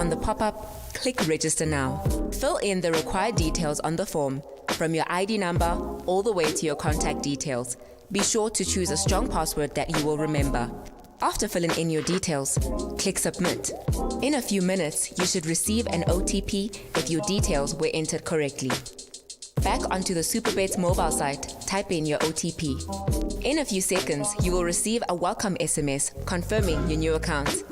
On the pop-up, click Register Now. Fill in the required details on the form, from your ID number all the way to your contact details. Be sure to choose a strong password that you will remember. After filling in your details, click Submit. In a few minutes, you should receive an OTP if your details were entered correctly. Back onto the Superbets mobile site, type in your OTP. In a few seconds, you will receive a welcome SMS confirming your new account.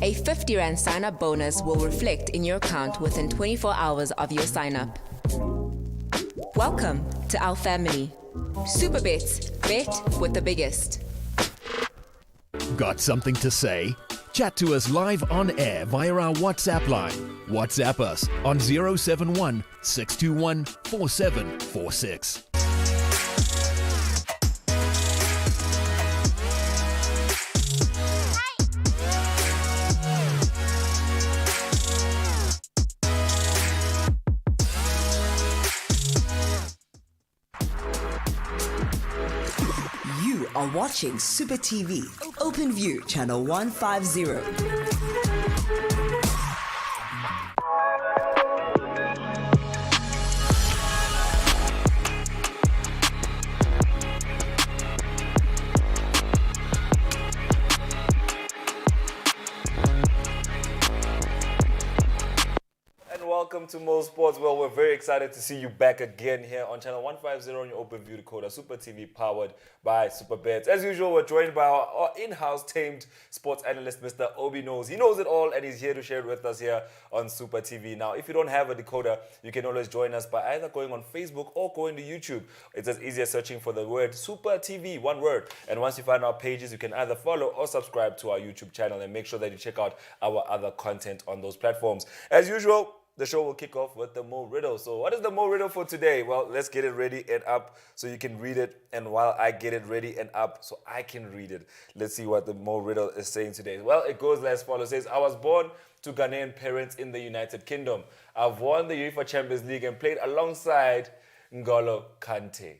A 50 Rand sign-up bonus will reflect in your account within 24 hours of your sign-up. Welcome to our family. Superbets, bet with the biggest. Got something to say? Chat to us live on air via our WhatsApp line. WhatsApp us on 071 621 4746. You are watching Super TV, Open View, channel 150. Welcome to Mo Sports. Well, we're very excited to see you back again here on channel 150 on your Open View decoder, Super TV powered by Superbets. As usual, we're joined by our in-house tamed sports analyst, Mr. OB.KNOWS. He knows it all and he's here to share it with us here on Super TV. Now, if you don't have a decoder, you can always join us by either going on Facebook or going to YouTube. It's as easy as searching for the word Super TV, one word. And once you find our pages, you can either follow or subscribe to our YouTube channel and make sure that you check out our other content on those platforms. As usual, the show will kick off with the Mo Riddle. So what is the Mo Riddle for today? Well, let's get it ready and up so you can read it. And while I get it ready and up so I can read it, let's see what the Mo Riddle is saying today. Well, it goes as follows. It says, I was born to Ghanaian parents in the United Kingdom. I've won the UEFA Champions League and played alongside N'Golo Kante.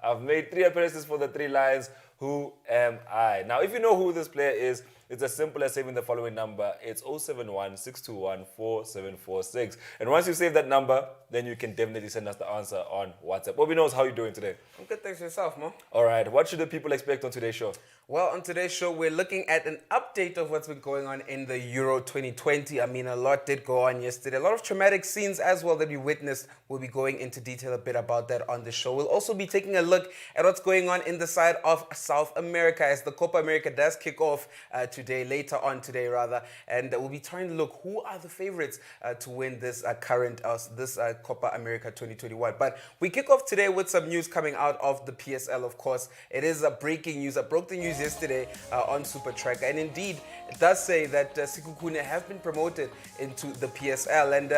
I've made 3 appearances for the 3 Lions. Who am I? Now, if you know who this player is, it's as simple as saving the following number. It's 071 621 4746. And once you save that number, then you can definitely send us the answer on WhatsApp. Bobby knows how you're doing today. I'm good, thanks yourself, Mo. All right, what should the people expect on today's show? Well, on today's show, we're looking at an update of what's been going on in the Euro 2020. I mean, a lot did go on yesterday. A lot of traumatic scenes as well that we witnessed. We'll be going into detail a bit about that on the show. We'll also be taking a look at what's going on in the side of South America as the Copa America does kick off later on today, and we'll be trying to look who are the favorites to win this Copa America 2021. But we kick off today with some news coming out of the PSL, of course. It is breaking news. I broke the news yesterday on Super Track, and indeed it does say that Sekhukhune have been promoted into the PSL, and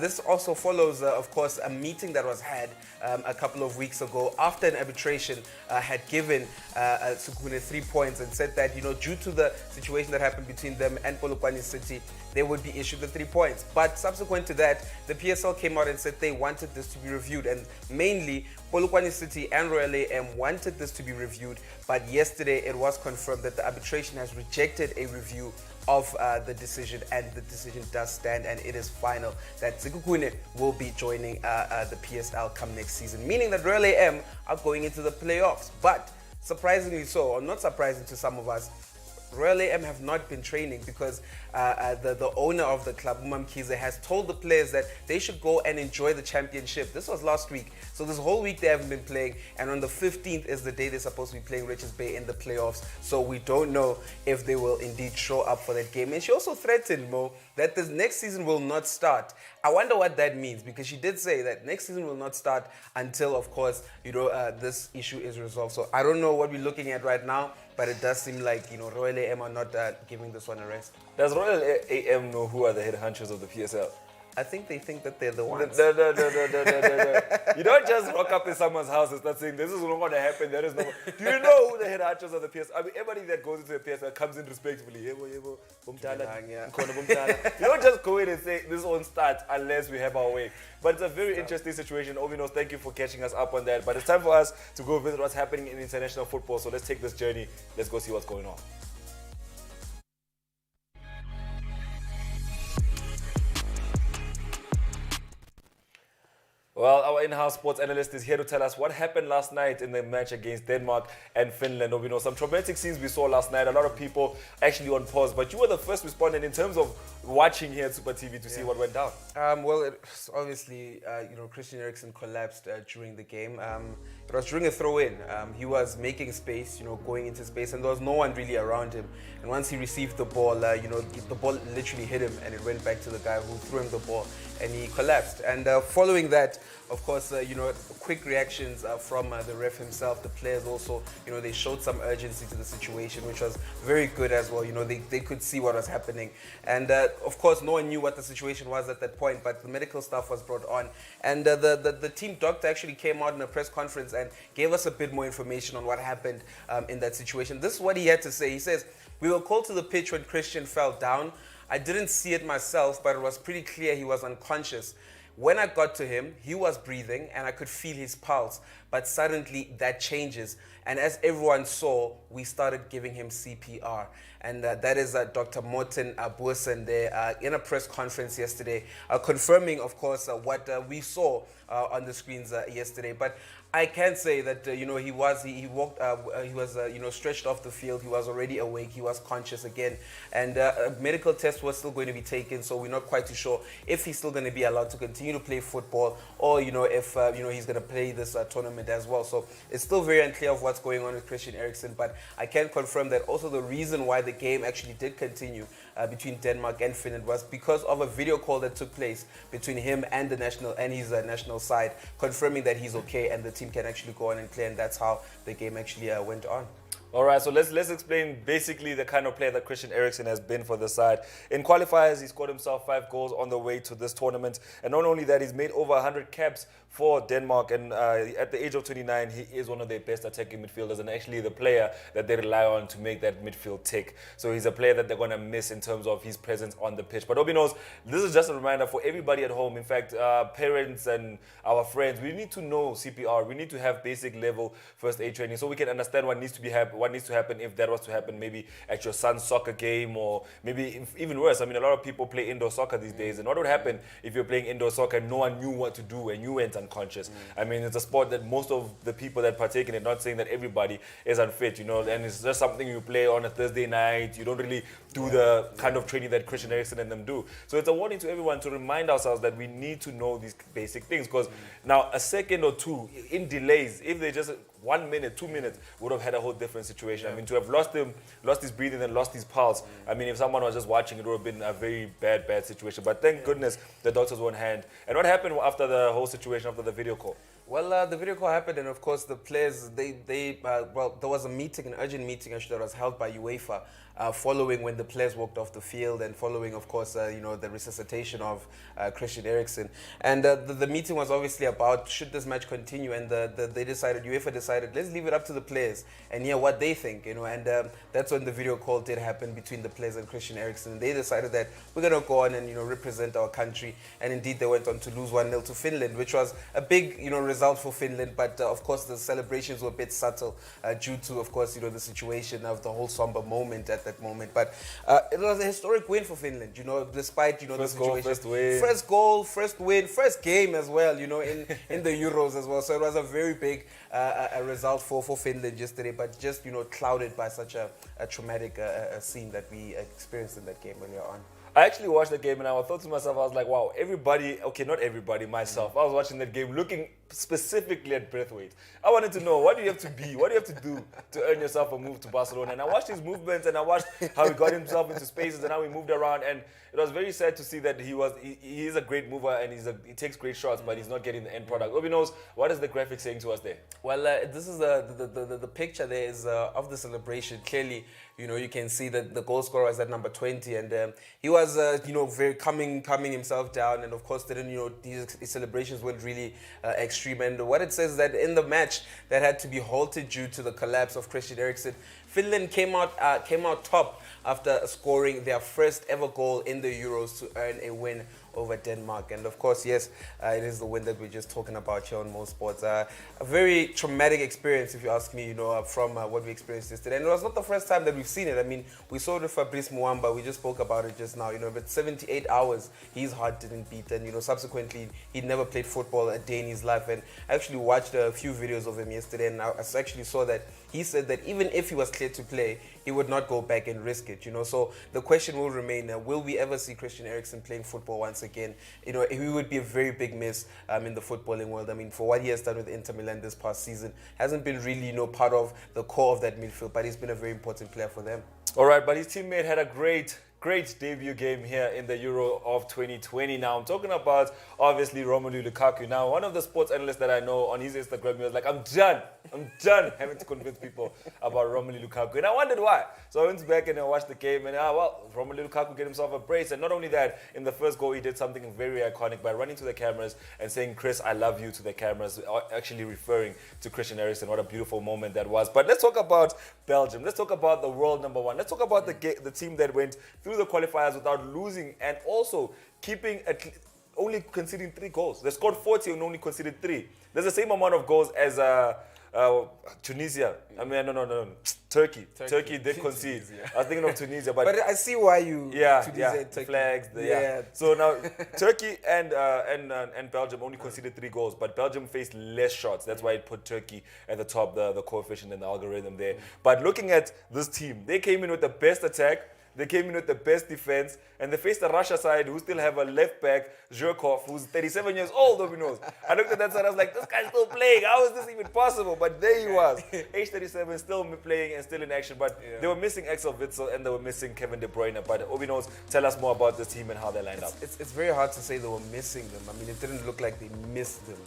this also follows, of course, a meeting that was had a couple of weeks ago after an arbitration had given Sekhukhune 3 points and said that, due to the situation that happened between them and Polokwane City, they would be issued the 3 points. But subsequent to that, the PSL came out and said they wanted this to be reviewed, and mainly Polokwane City and Royal AM wanted this to be reviewed. But yesterday it was confirmed that the arbitration has rejected a review of the decision, and the decision does stand, and it is final that Sekhukhune will be joining the PSL come next season, meaning that Royal AM are going into the playoffs. But surprisingly so, or not surprising to some of us, Royal AM have not been training because the owner of the club, Mkize, has told the players that they should go and enjoy the championship. This was last week. So this whole week they haven't been playing, and on the 15th is the day they're supposed to be playing Richards Bay in the playoffs. So we don't know if they will indeed show up for that game. And she also threatened, Mo, that this next season will not start. I wonder what that means, because she did say that next season will not start until, of course, this issue is resolved. So I don't know what we're looking at right now, but it does seem like, Royal AM are not giving this one a rest. Does Royal AM know who are the head honchos of the PSL? I think they think that they're the ones. No. You don't just rock up in someone's house and start saying, this is not going to happen, there is no... Do you know who the head honchos of the PSL? I mean, everybody that goes into the PSL comes in respectfully. You don't just go in and say, this won't start unless we have our way. But it's a very interesting situation. Obi-Knows, thank you for catching us up on that. But it's time for us to go visit what's happening in international football. So let's take this journey. Let's go see what's going on. Well, our in-house sports analyst is here to tell us what happened last night in the match against Denmark and Finland. We know some traumatic scenes we saw last night. A lot of people actually on pause, but you were the first respondent in terms of watching here at Super TV to see what went down. Obviously, Christian Eriksen collapsed during the game. It was during a throw-in. He was making space, going into space, and there was no one really around him. And once he received the ball, the ball literally hit him, and it went back to the guy who threw him the ball, and he collapsed. And following that, of course, quick reactions from the ref himself, the players also, they showed some urgency to the situation, which was very good as well. They could see what was happening. And of course, no one knew what the situation was at that point, but the medical staff was brought on. And the team doctor actually came out in a press conference and gave us a bit more information on what happened in that situation. This is what he had to say. He says, "We were called to the pitch when Christian fell down. I didn't see it myself, but it was pretty clear he was unconscious. When I got to him, he was breathing and I could feel his pulse, but suddenly that changes. And as everyone saw, we started giving him CPR." And that is Dr. Morten Boersen there in a press conference yesterday, confirming, of course, what we saw on the screens yesterday. But I can say that he was stretched off the field. He was already awake. He was conscious again, and a medical test was still going to be taken. So we're not quite too sure if he's still going to be allowed to continue to play football, or if he's going to play this tournament as well. So it's still very unclear of what's going on with Christian Eriksen. But I can confirm that also the reason why the game actually did continue between Denmark and Finland was because of a video call that took place between him and his national side, confirming that he's okay and the team can actually go on and play, and that's how the game actually went on. All right, so let's explain basically the kind of player that Christian Eriksen has been for the side. In qualifiers, he scored himself 5 goals on the way to this tournament. And not only that, he's made over 100 caps for Denmark. And at the age of 29, he is one of their best attacking midfielders and actually the player that they rely on to make that midfield tick. So he's a player that they're going to miss in terms of his presence on the pitch. But OB knows, this is just a reminder for everybody at home. In fact, parents and our friends, we need to know CPR. We need to have basic level first aid training so we can understand what needs to happen if that was to happen maybe at your son's soccer game, or maybe even worse. I mean, a lot of people play indoor soccer these days, and what would happen if you're playing indoor soccer and no one knew what to do and you went unconscious? I mean, it's a sport that most of the people that partake in it, not saying that everybody is unfit, and it's just something you play on a Thursday night. You don't really do the kind of training that Christian Eriksen and them do. So it's a warning to everyone to remind ourselves that we need to know these basic things, because now a second or two in delays, if they just 1 minute, 2 minutes, would have had a whole different situation. I mean, to have lost his breathing and lost his pulse, I mean, if someone was just watching, it would have been a very bad situation. But thank goodness the doctors were on hand. And what happened after the whole situation, after the video call? Well, the video call happened, and of course the players, there was a meeting, an urgent meeting actually that was held by UEFA following when the players walked off the field, and following, of course, the resuscitation of Christian Eriksen. And the meeting was obviously about should this match continue, and UEFA decided, let's leave it up to the players and hear what they think, and that's when the video call did happen between the players and Christian Eriksen. They decided that we're going to go on and represent our country, and indeed they went on to lose 1-0 to Finland, which was a big result for Finland, but of course the celebrations were a bit subtle due to, of course, the situation of the whole somber moment at that moment. But it was a historic win for Finland, despite the situation. First goal, first win, first game as well, in the Euros as well. So it was a very big a result for Finland yesterday, but just clouded by such a traumatic scene that we experienced in that game earlier on. I actually watched the game and I thought to myself, I was like, wow, everybody, okay, not everybody, myself. I was watching that game looking specifically at breath weight. I wanted to know, what do you have to be? What do you have to do to earn yourself a move to Barcelona? And I watched his movements and I watched how he got himself into spaces and how he moved around. And it was very sad to see that he is a great mover and he takes great shots, but he's not getting the end product. Obi knows, what is the graphic saying to us there? Well, this is the picture there is of the celebration. Clearly, you can see that the goal scorer was at number 20, and he was, very calming himself down, and of course, his celebrations weren't really extreme. And what it says is that in the match that had to be halted due to the collapse of Christian Eriksen, Finland came out top after scoring their first ever goal in the Euros to earn a win over Denmark. And of course, yes, it is the win that we're just talking about here on Mo Sports. A very traumatic experience, if you ask me, from what we experienced yesterday. And it was not the first time that we've seen it. I mean, we saw it with Fabrice Muamba. We just spoke about it just now, but 78 hours, his heart didn't beat. And, subsequently, he'd never played football a day in his life. And I actually watched a few videos of him yesterday, and I actually saw that he said that even if he was cleared to play, he would not go back and risk it, So the question will remain, will we ever see Christian Eriksen playing football once again? He would be a very big miss in the footballing world. I mean, for what he has done with Inter Milan this past season, hasn't been really, part of the core of that midfield, but he's been a very important player for them. All right, but his teammate had a great debut game here in the Euro of 2020. Now, I'm talking about, obviously, Romelu Lukaku. Now, one of the sports analysts that I know on his Instagram, he was like, I'm done having to convince people about Romelu Lukaku. And I wondered why. So I went back and I watched the game, and Romelu Lukaku get himself a brace. And not only that, in the first goal, he did something very iconic by running to the cameras and saying, Chris, I love you, to the cameras, actually referring to Christian Eriksen. What a beautiful moment that was. But let's talk about Belgium. Let's talk about the world number one. Let's talk about the team that went through the qualifiers without losing, and also keeping only conceding 3 goals. They scored 40 and only conceded 3. There's the same amount of goals as Tunisia. I mean, no. Turkey did concede. I was thinking of Tunisia, but I see why you Turkey. Flags. So now Turkey and Belgium only conceded 3 goals, but Belgium faced less shots. That's why it put Turkey at the top, the coefficient and the algorithm there. But looking at this team, they came in with the best attack. They came in with the best defense, and they faced the Russia side, who still have a left back, Zhirkov, who's 37 years old, I looked at that side, I was like, this guy's still playing. How is this even possible? But there he was, age 37, still playing and still in action. But they were missing Axel Witsel and they were missing Kevin De Bruyne. But OB knows, tell us more about this team and how they lined up. It's very hard to say they were missing them. I mean, it didn't look like they missed them.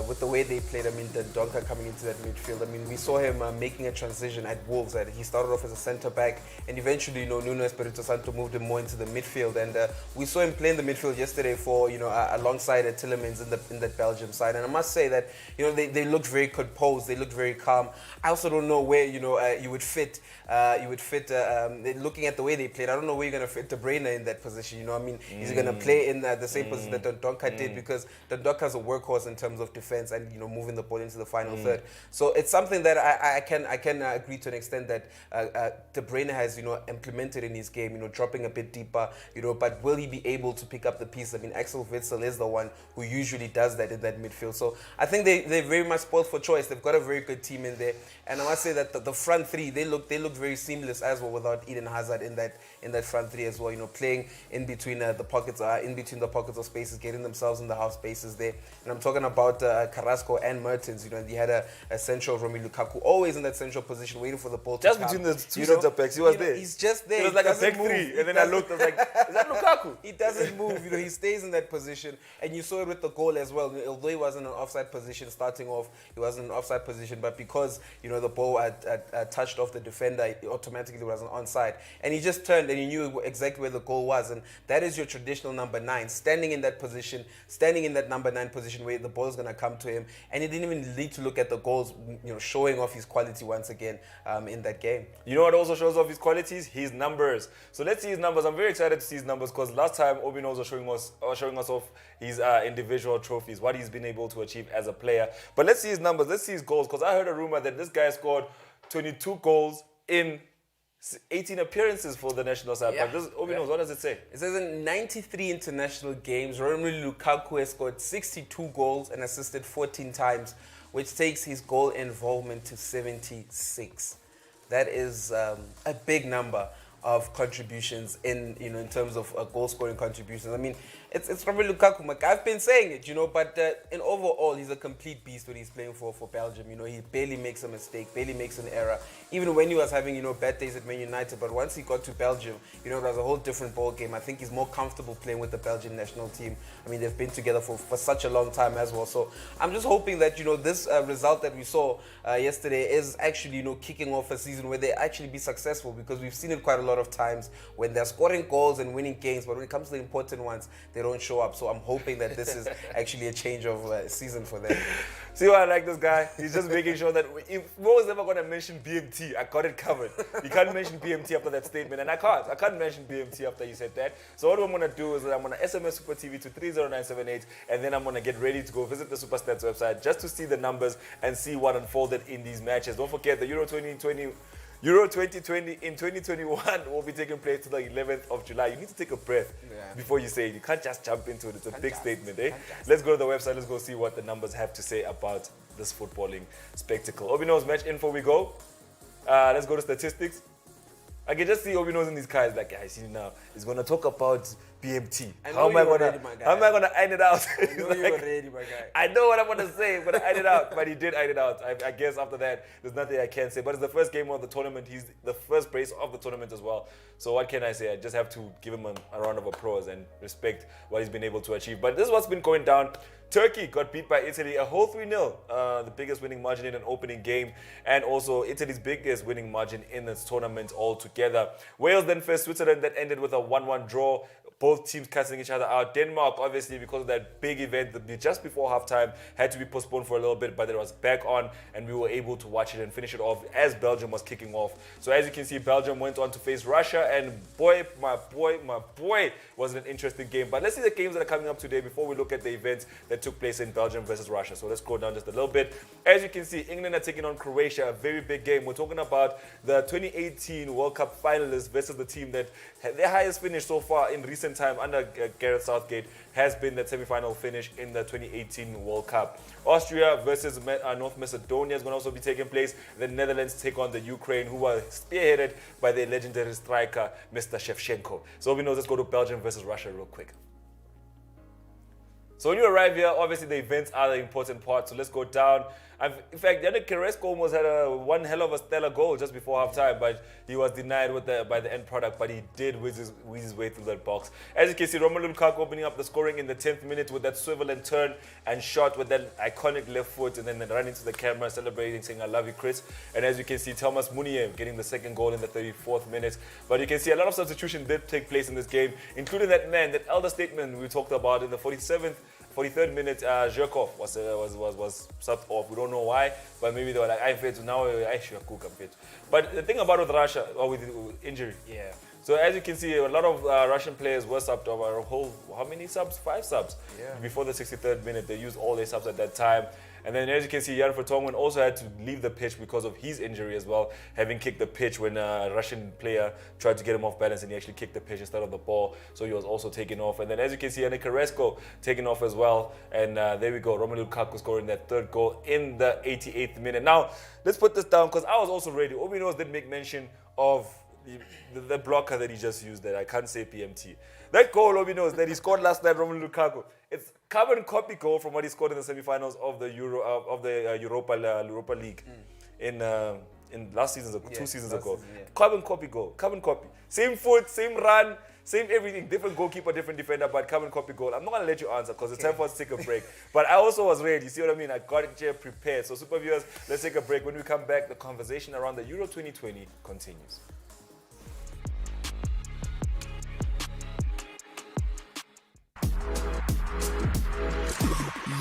With the way they played, I mean, the Donker coming into that midfield, I mean, we saw him making a transition at Wolves. That he started off as a centre-back, and eventually, Nuno Espirito Santo moved him more into the midfield, and we saw him play in the midfield yesterday for alongside Tillemans in that Belgium side. And I must say that they looked very composed, they looked very calm. I also don't know where you would fit. Looking at the way they played, I don't know where you're gonna fit De Bruyne in that position. I mean, is he gonna play in the same position that Donker did? Because Donker's a workhorse in terms of defense and moving the ball into the final third. So it's something that I can agree to an extent that De Bruyne has implemented in his game. Dropping a bit deeper, but will he be able to pick up the piece? I mean, Axel Witsel is the one who usually does that in that midfield. So I think they're very much spoiled for choice. They've got a very good team in there, and I must say that the front three, they look very seamless as well without Eden Hazard in that front three as well. Playing in between the pockets of spaces, getting themselves in the half spaces there. And I'm talking about Carrasco and Mertens. They had a central Romelu Lukaku, always in that central position, waiting for the ball to come. Just between the two centre backs, he was there. He's just there. It was like a back three. And then I looked, I was like, is that Lukaku? He doesn't move, he stays in that position. And you saw it with the goal as well. Although he wasn't in an offside position starting off, he wasn't in an offside position, but because, the ball had touched off the defender, it automatically was an onside. And he just turned and he knew exactly where the goal was. And that is your traditional number 9, standing in that position, standing in that number 9 position where the ball is going to come to him. And he didn't even need to look at the goals, showing off his quality once again in that game. You know what also shows off his qualities? His numbers. So let's see his numbers. I'm very excited to see his numbers because last time OB knows was showing us off his individual trophies, what he's been able to achieve as a player. But let's see his numbers. Let's see his goals, because I heard a rumor that this guy scored 22 goals in 18 appearances for the national side. Yeah. But OB knows, what does it say? It says in 93 international games, Romelu Lukaku has scored 62 goals and assisted 14 times, which takes his goal involvement to 76. That is a big number of contributions in terms of goal scoring contributions. I mean, it's Romelu Lukaku. I've been saying it, but in overall, he's a complete beast when he's playing for Belgium. He barely makes a mistake, barely makes an error. Even when he was having bad days at Man United, but once he got to Belgium, it was a whole different ball game. I think he's more comfortable playing with the Belgian national team. I mean, they've been together for such a long time as well. So I'm just hoping that this result that we saw yesterday is actually kicking off a season where they actually be successful, because we've seen it quite a lot of times when they're scoring goals and winning games, but when it comes to the important ones, they don't show up. So I'm hoping that this is actually a change of season for them. See why I like this guy? He's just making sure that if Mo is never going to mention BMT, I got it covered. You can't mention BMT after that statement, and I can't mention BMT after you said that. So what I'm going to do is that I'm going to SMS Super TV to 30978, and then I'm going to get ready to go visit the Super Stats website just to see the numbers and see what unfolded in these matches. Don't forget the Euro 2020 in 2021 will be taking place to the 11th of July. You need to take a breath before you say it. You can't just jump into it. It's a big statement, eh? Let's go to the website. Let's go see what the numbers have to say about this footballing spectacle. OB.KNOWS match info we go. Let's go to statistics. I can just see OB.KNOWS in these guys like, I see now. He's going to talk about BMT. How am I going to iron it out? I know you were ready, my guy. I know what I'm going to say, but I iron it out. But he did iron it out. I guess after that, there's nothing I can say. But it's the first game of the tournament. He's the first brace of the tournament as well. So what can I say? I just have to give him a round of applause and respect what he's been able to achieve. But this is what's been going down. Turkey got beat by Italy, a whole 3-0, the biggest winning margin in an opening game, and also Italy's biggest winning margin in this tournament altogether. Wales then faced Switzerland, that ended with a 1-1 draw. Both teams cutting each other out. Denmark, obviously, because of that big event just before halftime, had to be postponed for a little bit, but it was back on, and we were able to watch it and finish it off as Belgium was kicking off. So as you can see, Belgium went on to face Russia, and my boy, was an interesting game. But let's see the games that are coming up today before we look at the events that took place in Belgium versus Russia. So let's go down just a little bit. As you can see, England are taking on Croatia, a very big game. We're talking about the 2018 World Cup finalists versus the team that had their highest finish so far in recent time under Gareth Southgate has been that semi-final finish in the 2018 World Cup. Austria versus North Macedonia is going to also be taking place. The Netherlands take on the Ukraine, who are spearheaded by their legendary striker, Mr. Shevchenko. So we know, let's go to Belgium versus Russia real quick. So when you arrive here, obviously the events are the important part. So let's go down. In fact, Yannick Carrasco almost had one hell of a stellar goal just before halftime, but he was denied by the end product. But he did whiz his way through that box. As you can see, Romelu Lukaku opening up the scoring in the 10th minute with that swivel and turn and shot with that iconic left foot, and then run into the camera celebrating, saying, "I love you, Chris." And as you can see, Thomas Munier getting the second goal in the 34th minute. But you can see a lot of substitution did take place in this game, including that man, that elder statesman we talked about in the 43rd minute. Zhirkov was subbed off. We don't know why, but maybe they were like, I'm fit. Now I should cook a bit. But the thing about with Russia, or with injury. Yeah. So as you can see, a lot of Russian players were subbed over a whole, how many subs? 5 subs. Yeah. Before the 63rd minute, they used all their subs at that time. And then as you can see, Jan Vertonghen also had to leave the pitch because of his injury as well, having kicked the pitch when a Russian player tried to get him off balance, and he actually kicked the pitch instead of the ball. So he was also taken off. And then as you can see, Yannick Carrasco taken off as well. And there we go, Romelu Lukaku scoring that third goal in the 88th minute. Now, let's put this down because I was also ready. OB.KNOWS did make mention of the blocker that he just used there. I can't say PMT. That goal, OB.KNOWS, that he scored last night, Romelu Lukaku, it's carbon copy goal from what he scored in the semi-finals of the Europa League in last season, 2 seasons ago. Season, yeah. Carbon copy goal, carbon copy. Same foot, same run, same everything, different goalkeeper, different defender, but carbon copy goal. I'm not going to let you answer because it's time for us to take a break. But I also was ready. You see what I mean? I got it here prepared. So super viewers, let's take a break. When we come back, the conversation around the Euro 2020 continues.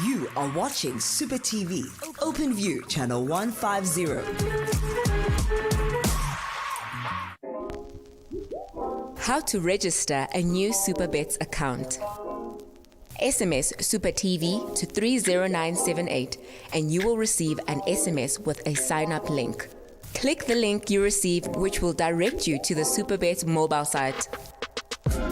You are watching Super TV, Open View, channel 150. How to register a new SuperBets account. SMS Super TV to 30978 and you will receive an SMS with a sign-up link. Click the link you receive, which will direct you to the SuperBets mobile site.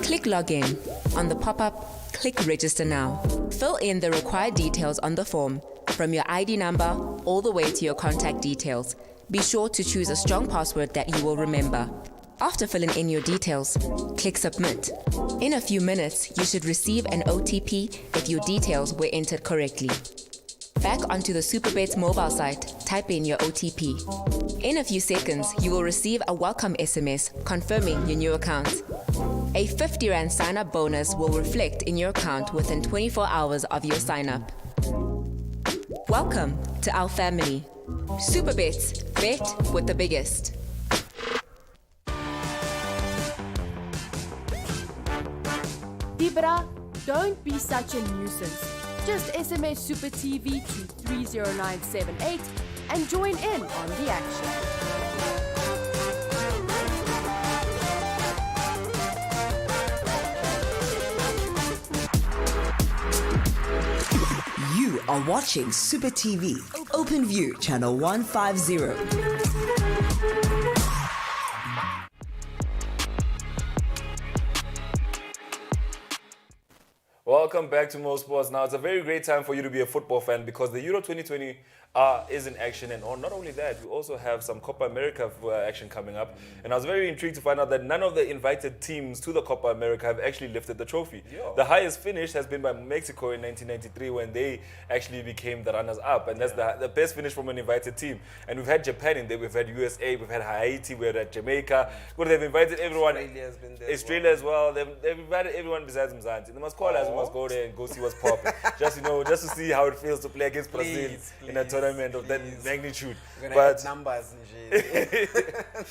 Click Login. On the pop-up, click Register Now. Fill in the required details on the form, from your ID number all the way to your contact details. Be sure to choose a strong password that you will remember. After filling in your details, click Submit. In a few minutes, you should receive an OTP if your details were entered correctly. Back onto the SuperBets mobile site, type in your OTP. In a few seconds, you will receive a welcome SMS confirming your new account. A 50 Rand sign-up bonus will reflect in your account within 24 hours of your sign-up. Welcome to our family. SuperBets, bet with the biggest. Dibra, don't be such a nuisance. Just SMS Super TV to 30978 and join in on the action. You are watching Super TV, Open View, channel 150. Welcome back to Mo Sports. Now, it's a very great time for you to be a football fan because the Euro 2020 is in action. And not only that, we also have some Copa America action coming up. And I was very intrigued to find out that none of the invited teams to the Copa America have actually lifted the trophy. Yo. The highest finish has been by Mexico in 1993 when they actually became the runners-up. And that's the best finish from an invited team. And we've had Japan in there, we've had USA, we've had Haiti, we've had Jamaica. Well, they've invited everyone. Australia has been there. Australia as well. They've invited everyone besides Mzansi. They must call us. We must go there and go see what's popping. just to see how it feels to play against Brazil in a tournament of that magnitude. But numbers.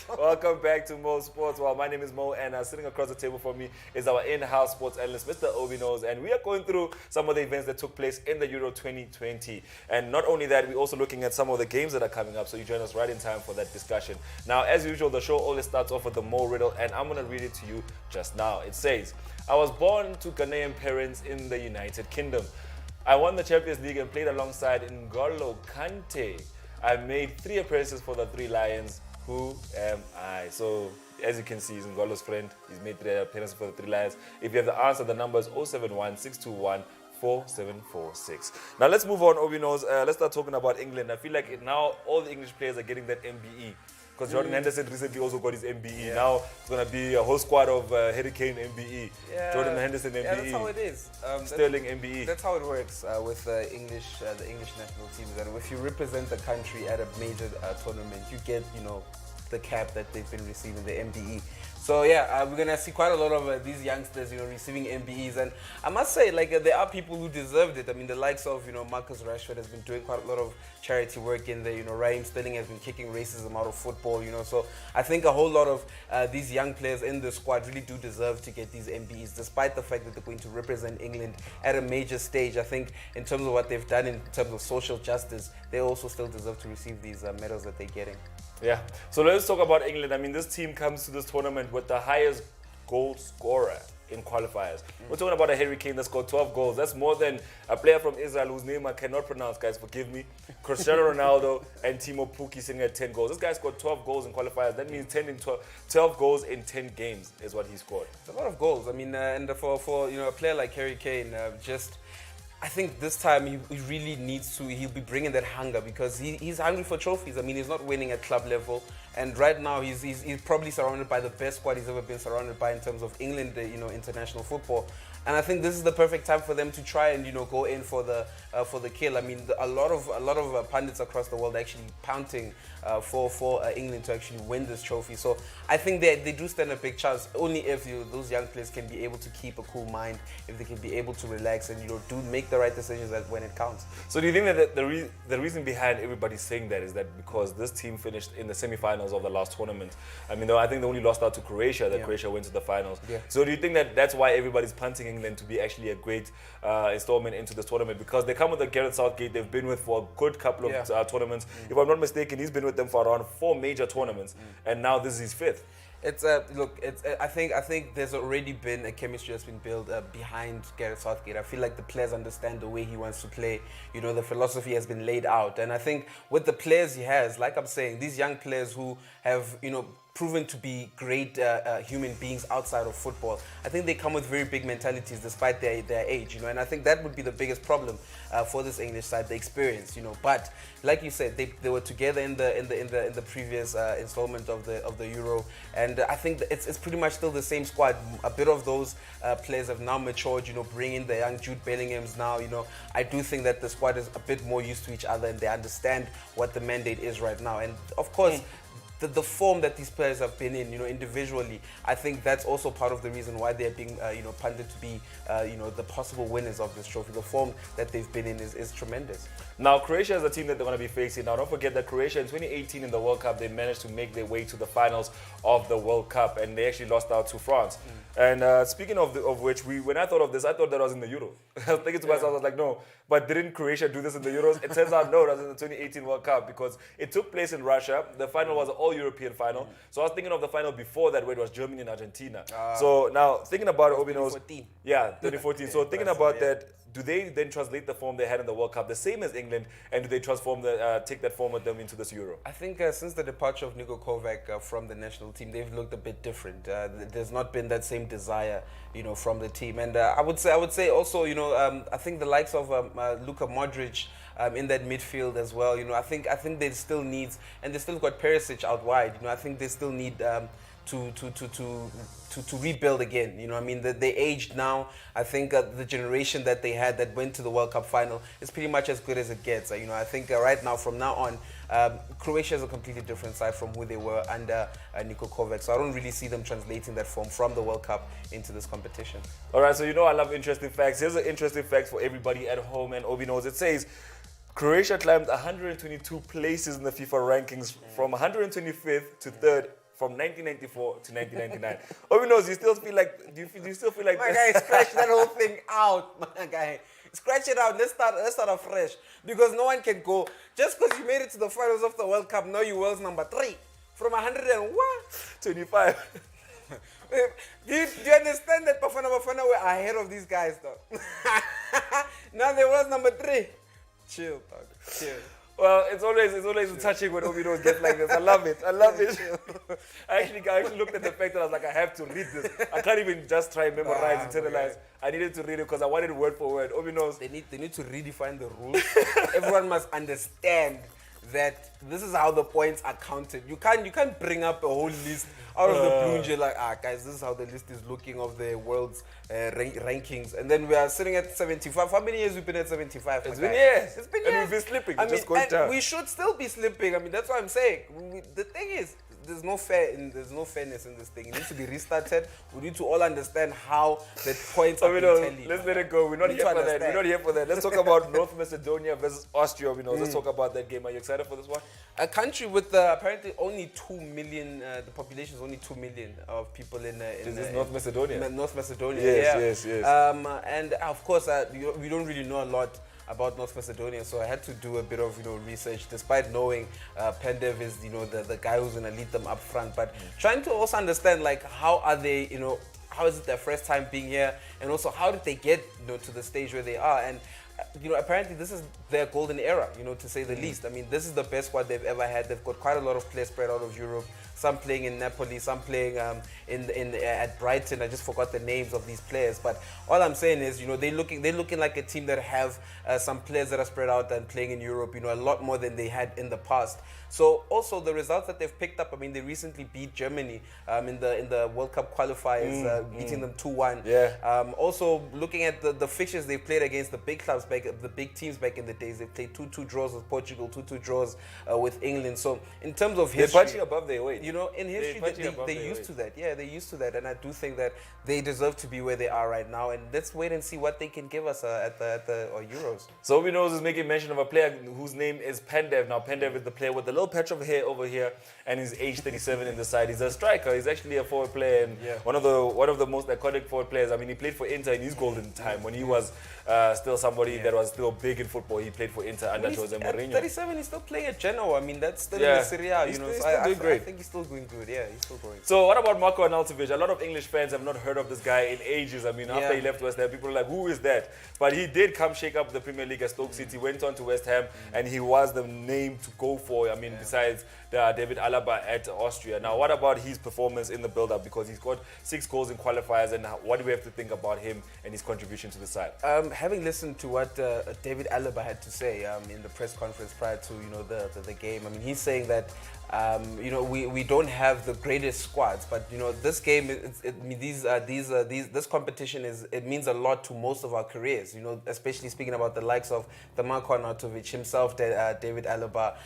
Welcome back to Mo Sports. Well, my name is Mo, and sitting across the table from me is our in-house sports analyst, Mr. OB.KNOWS, and we are going through some of the events that took place in the Euro 2020. And not only that, we're also looking at some of the games that are coming up, so you join us right in time for that discussion. Now, as usual, the show always starts off with the Mo riddle, and I'm going to read it to you just now. It says, I was born to Ghanaian parents in the United Kingdom. I won the Champions League and played alongside N'Golo Kante. I made 3 appearances for the 3 Lions. Who am I? So, as you can see, he's N'Golo's friend. He's made 3 appearances for the 3 Lions. If you have the answer, the number is 071 621 4746. Now, let's move on, OB.KNOWS. Let's start talking about England. I feel like now all the English players are getting that MBE. Because Jordan Henderson recently also got his MBE. Yeah. Now it's going to be a whole squad of Harry Kane MBE, Jordan Henderson MBE, that's how it is. Sterling MBE. That's how it works with the English national teams. And if you represent the country at a major tournament, you get the cap that they've been receiving, the MBE. So yeah, we're gonna see quite a lot of these youngsters, receiving MBEs, and I must say, there are people who deserved it. I mean, the likes of Marcus Rashford has been doing quite a lot of charity work in there. Raheem Sterling has been kicking racism out of football. So I think a whole lot of these young players in the squad really do deserve to get these MBEs, despite the fact that they're going to represent England at a major stage. I think in terms of what they've done in terms of social justice, they also still deserve to receive these medals that they're getting. Yeah, so let's talk about England. I mean, this team comes to this tournament with the highest goal scorer in qualifiers. We're talking about a Harry Kane that scored 12 goals. That's more than a player from Israel whose name I cannot pronounce, guys, forgive me. Cristiano Ronaldo and Timo Pukki sitting at 10 goals. This guy scored 12 goals in qualifiers. That means 12 goals in 10 games is what he scored. It's a lot of goals. I mean, and for a player like Harry Kane, I think this time he really needs to, he'll be bringing that hunger because he's hungry for trophies. I mean, he's not winning at club level. And right now, he's probably surrounded by the best squad he's ever been surrounded by in terms of England, international football. And I think this is the perfect time for them to try and go in for the kill. I mean, a lot of pundits across the world are actually pounding for England to actually win this trophy. So I think they do stand a big chance only if those young players can be able to keep a cool mind, if they can be able to relax and do make the right decisions when it counts. So do you think that the reason behind everybody saying that is that because this team finished in the semi-finals of the last tournament? I mean, I think they only lost out to Croatia. Croatia went to the finals. Yeah. So do you think that that's why everybody's punting England to be actually a great installment into this tournament? Because they come with the Gareth Southgate. They've been with for a good couple of tournaments. If I'm not mistaken, he's been with them for around 4 major tournaments, and now this is his 5th. It's I think there's already been a chemistry that's been built behind Gareth Southgate. I feel like the players understand the way he wants to play. The philosophy has been laid out, and I think with the players he has, like I'm saying, these young players who have proven to be great human beings outside of football. I think they come with very big mentalities despite their age, and I think that would be the biggest problem for this English side, the experience, But like you said, they were together in the previous installment of the Euro, and I think it's pretty much still the same squad. A bit of those players have now matured, bring in the young Jude Bellinghams now, I do think that the squad is a bit more used to each other and they understand what the mandate is right now. And of course, the form that these players have been in, individually, I think that's also part of the reason why they're being, punted to be, the possible winners of this trophy. The form that they've been in is tremendous. Now, Croatia is a team that they're going to be facing. Now, don't forget that Croatia in 2018 in the World Cup, they managed to make their way to the finals of the World Cup, and they actually lost out to France. And speaking of which, when I thought of this, I thought that was in the Euro. I was thinking to myself, I was like, no, but didn't Croatia do this in the Euros? It turns out, no, it was in the 2018 World Cup because it took place in Russia. The final was an all-European final. So I was thinking of the final before that where it was Germany and Argentina. So now, thinking about it, Obi knows. 2014. Yeah, 2014. So thinking about that, do they then translate the form they had in the World Cup the same as England, and do they take that form with them into this Euro? I think since the departure of Niko Kovac from the national team, they've looked a bit different. There's not been that same desire, from the team. And I would say also, I think the likes of Luka Modric in that midfield as well. I think they still need, and they still got Perisic out wide. I think they still need to rebuild again. They aged now. I think the generation that they had that went to the World Cup final is pretty much as good as it gets. I think right now, from now on, Croatia is a completely different side from who they were under Niko Kovac. So I don't really see them translating that form from the World Cup into this competition. All right, so I love interesting facts. Here's an interesting fact for everybody at home, and Obi knows. It says Croatia climbed 122 places in the FIFA rankings from 125th to 3rd from 1994 to 1999. Obi knows, you still feel like, do you still feel like my guy, scratch that whole thing out, my guy. Scratch it out. Let's start afresh, because no one can go just because you made it to the finals of the World Cup. Now you world's number 3 from 25. Do you understand that Bafana were ahead of these guys though? Now they was number 3. Chill, dog. Chill. Well, it's always touching when Obi knows gets like this. I love it. I actually looked at the fact that I was like, I have to read this. I can't even just try and memorize, internalize. I needed to read it because I wanted word for word. Obi knows. They need to redefine the rules. Everyone must understand that this is how the points are counted. You can't bring up a whole list out of the blue and you're like, guys, this is how the list is looking of the world's rankings. And then we are sitting at 75. How many years we've been at 75? It's been years. It's been years. And we've been slipping. Just going down. We should still be slipping. That's what I'm saying. The thing is, there's no fairness in this thing. It needs to be restarted. We need to all understand how the points are being tallied. Let's let it go. We're not here for that. We're not here for that. Let's talk about North Macedonia versus Austria. Let's talk about that game. Are you excited for this one? A country with apparently only 2 million, the population is only 2 million of people in North Macedonia? North Macedonia, yes. And of course, we don't really know a lot about North Macedonia, so I had to do a bit of research, despite knowing Pandev is the guy who's gonna lead them up front, but trying to also understand like how are they, how is it their first time being here, and also how did they get to the stage where they are. And apparently this is their golden era, to say the least. This is the best squad they've ever had. They've got quite a lot of players spread out of Europe. Some playing in Napoli, some playing at Brighton. I just forgot the names of these players. But all I'm saying is, they're looking like a team that have some players that are spread out and playing in Europe. A lot more than they had in the past. So also the results that they've picked up. They recently beat Germany in the World Cup qualifiers, beating them 2-1. Yeah. Also looking at the fixtures they've played against the big clubs the big teams back in the days. They've played 2-2 draws with Portugal, 2-2 draws with England. So in terms of history, they're punching above their weight. In history, they're used to that. Yeah, they're used to that, and I do think that they deserve to be where they are right now. And let's wait and see what they can give us at the Euros. So Obi knows is making mention of a player whose name is Pandev. Now Pandev is the player with the little patch of hair over here, and he's age 37 in the side. He's a striker. He's actually a forward player, and one of the most iconic forward players. He played for Inter in his golden time when he was still somebody that was still big in football. He played for Inter under Jose Mourinho. At 37, he's still playing at Genoa. That's still in the Serie A. He's still doing great. I think he's still doing good. Yeah, he's still going. So what about Marko Arnautovic? A lot of English fans have not heard of this guy in ages. After he left West Ham, people are like, who is that? But he did come shake up the Premier League at Stoke City, went on to West Ham, and he was the name to go for. Besides David Alaba at Austria. Now, what about his performance in the build-up? Because he's got 6 goals in qualifiers, and what do we have to think about him and his contribution to the side? Having listened to what David Alaba had to say in the press conference prior to the game, he's saying that we don't have the greatest squads, but this game, this competition it means a lot to most of our careers. Especially speaking about the likes of the Marko Arnautovic himself, David Alaba,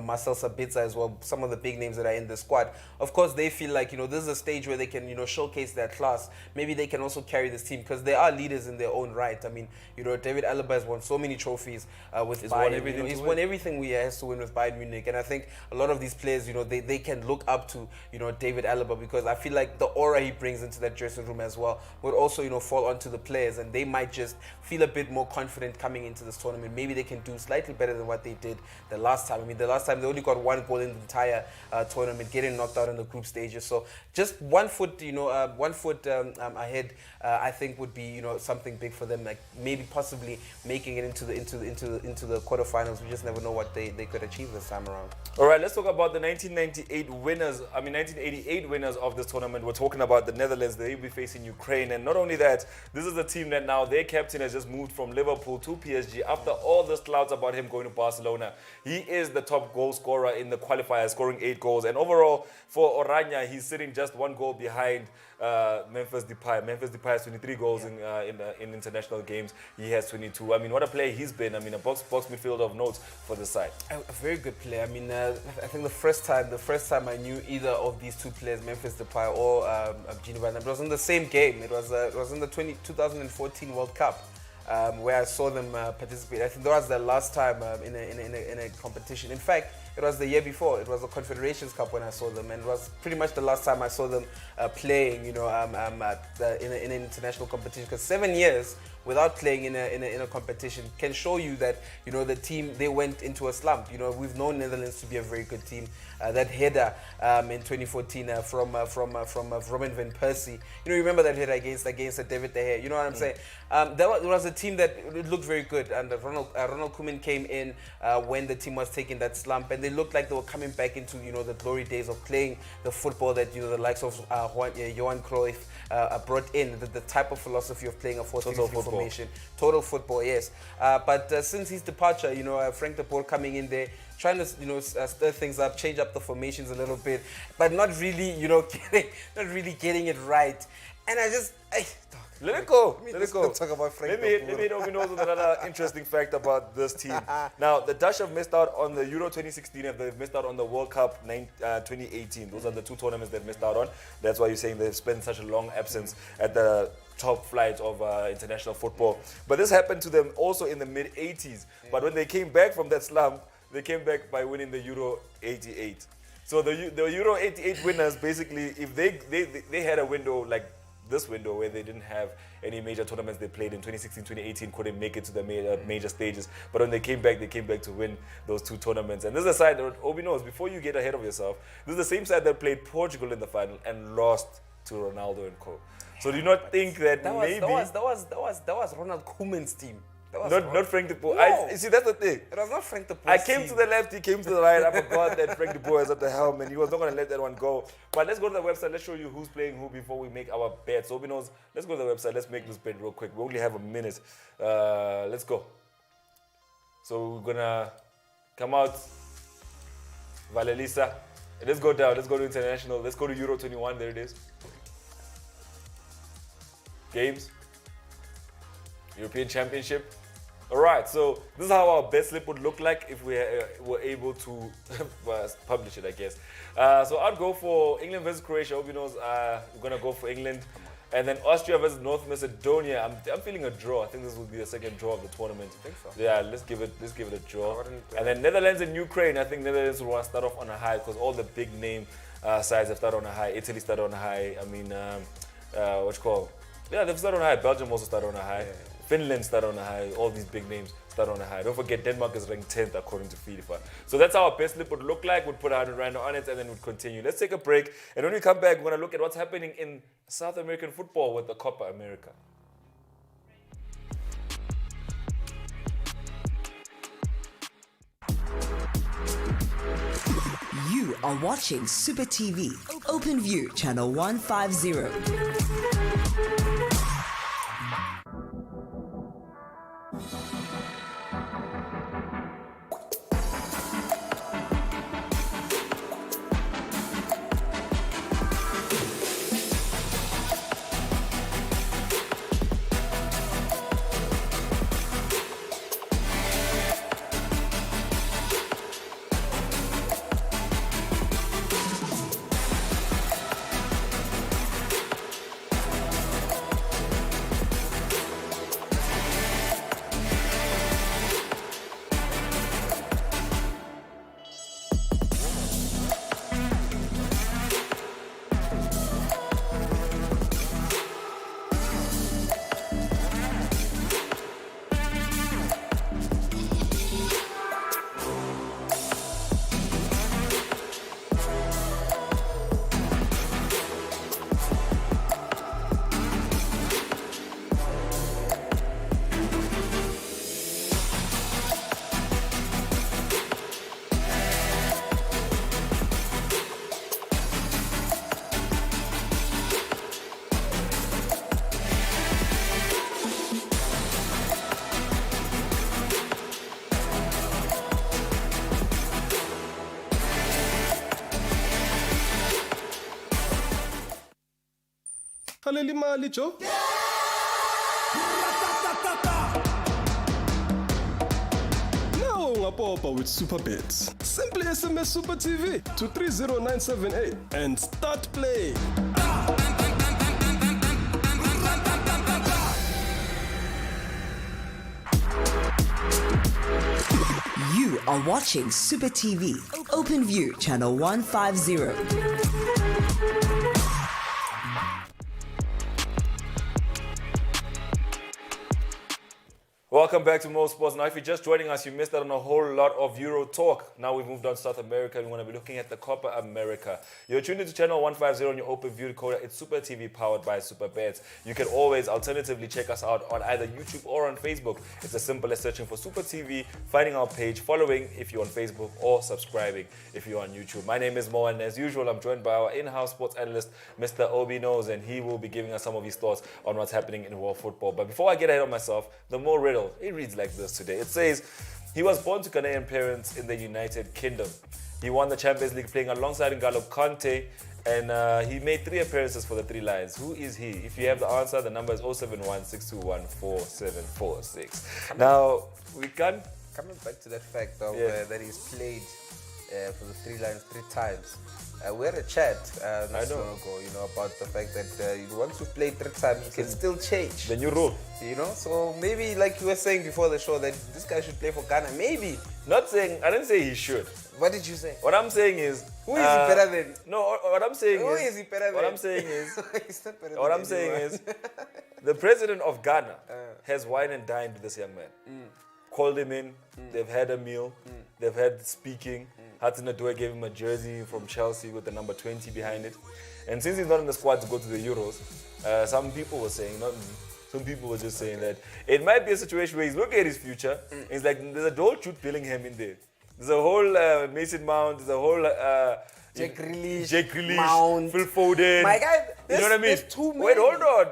Marcel Sabitzer as well. Some of the big names that are in the squad. Of course, they feel like this is a stage where they can showcase their class. Maybe they can also carry this team because they are leaders in their own right. I mean, David Alaba has won so many trophies with Bayern. He's won everything he has to win with Bayern Munich, and I think a lot of these players, they can look up to, David Alaba, because I feel like the aura he brings into that dressing room as well would also, fall onto the players, and they might just feel a bit more confident coming into this tournament. Maybe they can do slightly better than what they did the last time. I mean, the last time they only got 1 goal in the entire tournament, getting knocked out in the group stages. So just 1 foot, ahead, I think would be, something big for them. Like maybe possibly making it into the quarterfinals. We just never know what they could achieve this time around. All right, let's talk about the 1988 winners of this tournament. We're talking about the Netherlands. They'll be facing Ukraine. And not only that, this is a team that now their captain has just moved from Liverpool to PSG after all the clouds about him going to Barcelona. He is the top goal scorer in the qualifier, scoring 8 goals. And overall, for Oranje, he's sitting just 1 goal behind Memphis Depay. Memphis Depay has 23 goals in international games. He has 22. I mean, what a player he's been. I mean, a box midfielder of note for the side. A very good player. I mean, I think the first time I knew either of these two players, Memphis Depay or Gini Van, it was in the same game. It was in the 2014 World Cup. Where I saw them participate. I think that was the last time in a competition. In fact, it was the year before. It was the Confederations Cup when I saw them, and it was pretty much the last time I saw them playing, in an international competition. Because 7 years without playing in a competition can show you that the team, they went into a slump. We've known Netherlands to be a very good team. That header in 2014 from Robin van Persie. You remember that header against David De Gea. You know what I'm saying? There was a team that it looked very good, and Ronald Koeman came in when the team was taking that slump, and they looked like they were coming back into the glory days of playing the football that the likes of Johan Cruyff brought in, the type of philosophy of playing a 4-3-3 formation, total football, yes. But since his departure, Frank de Boer coming in there, trying to stir things up, change up the formations a little bit, but not really getting it right. And let it go. Let's talk about Frank de Boer. Let me know with another interesting fact about this team. Now, the Dutch have missed out on the Euro 2016 and they've missed out on the World Cup 2018. Those are the 2 tournaments they've missed out on. That's why you're saying they've spent such a long absence at the top flight of international football. But this happened to them also in the mid-80s. But when they came back from that slump, they came back by winning the Euro 88. So the Euro 88 winners, basically, if they had a window like this window where they didn't have any major tournaments they played in 2016, 2018, couldn't make it to the major stages. But when they came back to win those 2 tournaments. And this is a side that OB knows, before you get ahead of yourself, this is the same side that played Portugal in the final and lost to Ronaldo and co. So do you not think that maybe... That was Ronald Koeman's team. Not Frank de Boer. No. You see, that's the thing. It was not Frank de Boer. I came to the left, he came to the right. I forgot that Frank de Boer is at the helm and he was not going to let that one go. But let's go to the website. Let's show you who's playing who before we make our bets. So, knows, let's go to the website. Let's make this bet real quick. We only have a minute. Let's go. So we're going to come out. Valelisa. Let's go down. Let's go to international. Let's go to Euro 21. There it is. Games. European Championship. All right, so this is how our bet slip would look like if we were able to publish it, I guess. So I'd go for England versus Croatia. Hope you know we're going to go for England. And then Austria versus North Macedonia. I'm feeling a draw. I think this will be the second draw of the tournament. I think so. Yeah, let's give it a draw. And then Netherlands and Ukraine. I think Netherlands will want to start off on a high because all the big name sides have started on a high. Italy started on a high. I mean, what's it called? Yeah, they've started on a high. Belgium also started on a high. Yeah. Finland started on a high. All these big names start on a high. Don't forget, Denmark is ranked 10th according to FIFA. So that's how our best slip would look like. We'd put 100 rand on it and then we'd continue. Let's take a break. And when we come back, we're going to look at what's happening in South American football with the Copa America. You are watching Super TV, Open View, channel 150. Khaleli mali Joe. Now ungapopa with Super Bets. Simply SMS Super TV to 30978 and start playing. You are watching Super TV, Open View, channel 150. Welcome back to Mo Sports. Now, if you're just joining us, you missed out on a whole lot of Euro talk. Now we've moved on to South America, and we're going to be looking at the Copa America. You're tuned into channel 150 on your Open View decoder. It's Super TV powered by Super Bets. You can always alternatively check us out on either YouTube or on Facebook. It's as simple as searching for Super TV, finding our page, following if you're on Facebook, or subscribing if you're on YouTube. My name is Mo, and as usual, I'm joined by our in-house sports analyst, Mr. OB.KNOWS, and he will be giving us some of his thoughts on what's happening in world football. But before I get ahead of myself, the Mo riddle. It reads like this today. It says, he was born to Ghanaian parents in the United Kingdom. He won the Champions League playing alongside N'Golo Kante, and he made 3 appearances for the Three Lions. Who is he? If you have the answer, the number is 071-621-4746. Now, we can... Coming back to that fact of that he's played for the Three Lions 3 times. We had a chat not so long ago, about the fact that once you play 3 times, you can still change. The new rule. So maybe like you were saying before the show that this guy should play for Ghana. Maybe. I didn't say he should. What did you say? What I'm saying is... Who is he better than? No, what I'm saying Who is... is he better than? What I'm saying is... He's not better what than I'm saying anyone. is... The president of Ghana has wine and dined with this young man. Called him in. They've had a meal. They've had speaking. Hudson Odoi gave him a jersey from Chelsea with the number 20 behind it. And since he's not in the squad to go to the Euros, some people were saying, not me, some people were just saying that it might be a situation where he's looking at his future. And he's like, there's a whole Jude Bellingham in there. There's a whole Mason Mount. There's a whole Jack Grealish, Mount, Phil Foden. My guy, you know what I mean? There's too many. Wait, hold on.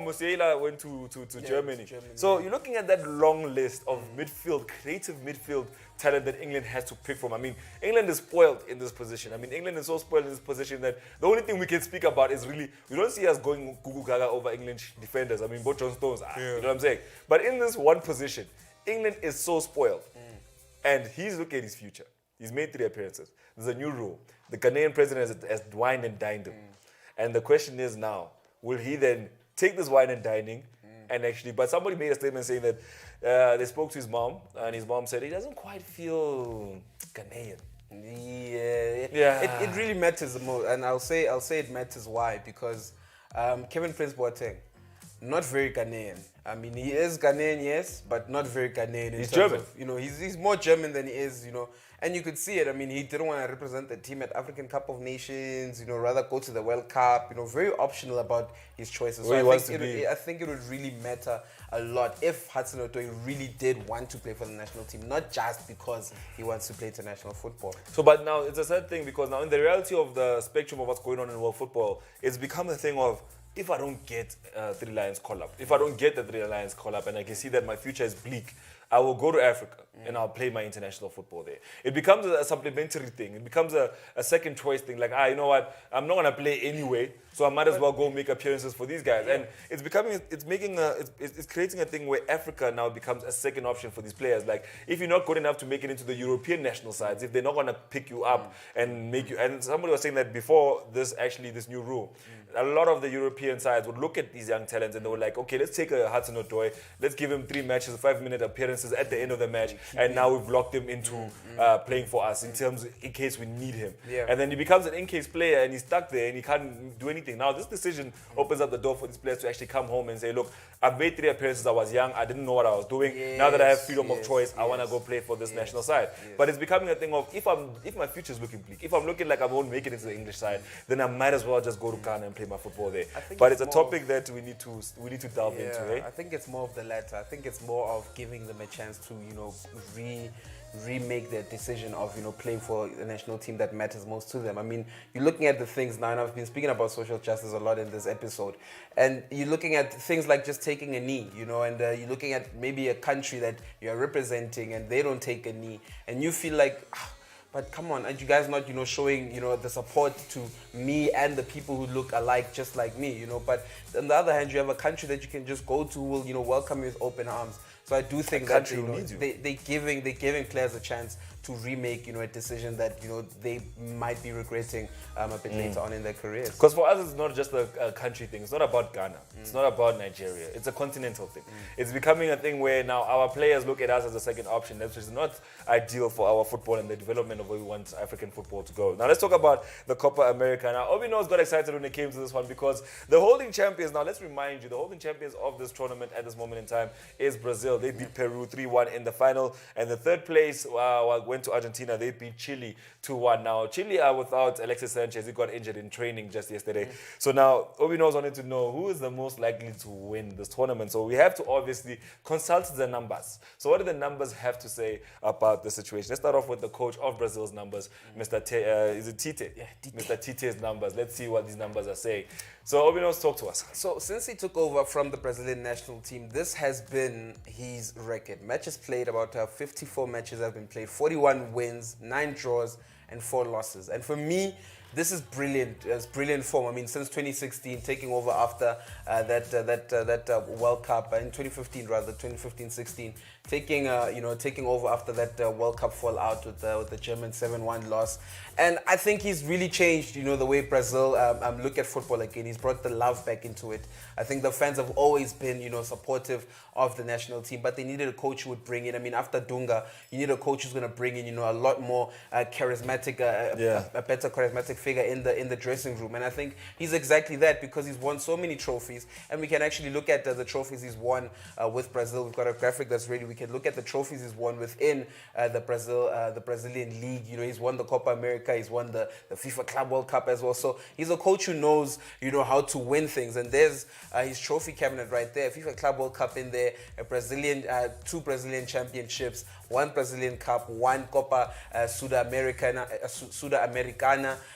Musiala went to Germany. So you're looking at that long list of midfield, creative midfield talent that England has to pick from. I mean, England is spoiled in this position. I mean, England is so spoiled in this position that the only thing we can speak about is really, we don't see us going Gugu Gaga over English defenders. I mean, both John Stones, you know what I'm saying? But in this one position, England is so spoiled. And he's looking at his future. He's made 3 appearances. There's a new rule. The Ghanaian president has wined and dined him. And the question is now, will he then take this wine and dining and actually, but somebody made a statement saying that they spoke to his mom, and his mom said he doesn't quite feel Ghanaian. Yeah. It really matters the most, and I'll say it matters why, because Kevin Prince Boateng, not very Ghanaian. I mean, he is Ghanaian, yes, but not very Ghanaian. He's German. He's more German than he is, and you could see it. I mean, he didn't want to represent the team at African Cup of Nations, rather go to the World Cup, very optional about his choices. Where he wants to be. I think it would really matter a lot if Hudson Odoi really did want to play for the national team, not just because he wants to play international football. So, but now it's a sad thing because now in the reality of the spectrum of what's going on in world football, it's become a thing of, if I don't get Three Lions call up, if I don't get the Three Lions call up and I can see that my future is bleak, I will go to Africa and I'll play my international football there. It becomes a supplementary thing. It becomes a second choice thing. Like, you know what? I'm not gonna play anyway, so I might as well go make appearances for these guys. And it's creating a thing where Africa now becomes a second option for these players. Like, if you're not good enough to make it into the European national sides, if they're not gonna pick you up and make you, and somebody was saying that before this new rule, a lot of the European sides would look at these young talents and they were like, okay, let's take a Hudson Odoi, let's give him 3 matches, 5-minute appearances at the end of the match, and now we've locked him into playing for us in case we need him. And then he becomes an in-case player and he's stuck there and he can't do anything. Now this decision opens up the door for these players to actually come home and say, look, I've made 3 appearances, I was young, I didn't know what I was doing. Now that I have freedom of choice, I want to go play for this national side. But it's becoming a thing of, if my future is looking bleak, if I'm looking like I won't make it into the English side, then I might as well just go to Ghana and play my football there. But it's a topic that we need to delve into. Eh? I think it's more of the latter. I think it's more of giving them a chance to remake their decision of playing for the national team that matters most to them. I mean, you're looking at the things now, and I've been speaking about social justice a lot in this episode, and you're looking at things like just taking a knee, and you're looking at maybe a country that you're representing and they don't take a knee, and you feel like But come on, aren't you guys not, showing, the support to me and the people who look alike, just like me, But on the other hand, you have a country that you can just go to who will, welcome you with open arms. So I do think that they're giving players a chance to remake, a decision that, they might be regretting a bit later on in their careers. Because for us, it's not just a country thing. It's not about Ghana. It's not about Nigeria. It's a continental thing. It's becoming a thing where now our players look at us as a second option. That is not ideal for our football and the development of where we want African football to go. Now let's talk about the Copa America. Now OB.KNOWS got excited when it came to this one because the holding champions, now let's remind you, the holding champions of this tournament at this moment in time is Brazil. They beat Peru 3-1 in the final. And the third place went to Argentina. They beat Chile 2-1. Now, Chile are without Alexis Sanchez. He got injured in training just yesterday. So now, OB.KNOWS wanted to know who is the most likely to win this tournament. So we have to obviously consult the numbers. So what do the numbers have to say about the situation? Let's start off with the coach of Brazil's numbers, Mr. Is it Tite? Yeah, Tite. Mr. Tite's numbers. Let's see what these numbers are saying. So OB.KNOWS, talk to us. So since he took over from the Brazilian national team, this has been his record. Matches played, about 54 matches have been played, 41 wins, 9 draws, and 4 losses. And for me, this is brilliant. It's brilliant form. I mean, since 2016, taking over after that World Cup in 2015, rather 2015-16, taking over after that World Cup fallout with the German 7-1 loss. And I think he's really changed, the way Brazil look at football again. He's brought the love back into it. I think the fans have always been, supportive of the national team, but they needed a coach who would bring in. I mean, after Dunga, you need a coach who's going to bring in, a lot more charismatic, a better charismatic figure in the dressing room. And I think he's exactly that because he's won so many trophies. And we can actually look at the trophies he's won with Brazil. We've got a graphic that's ready. We can look at the trophies he's won within the Brazilian league. He's won the Copa America. He's won the FIFA Club World Cup as well. So he's a coach who knows, how to win things. And there's his trophy cabinet right there. FIFA Club World Cup in there, two Brazilian championships, 1 Brazilian Cup, 1 Copa Sudamericana,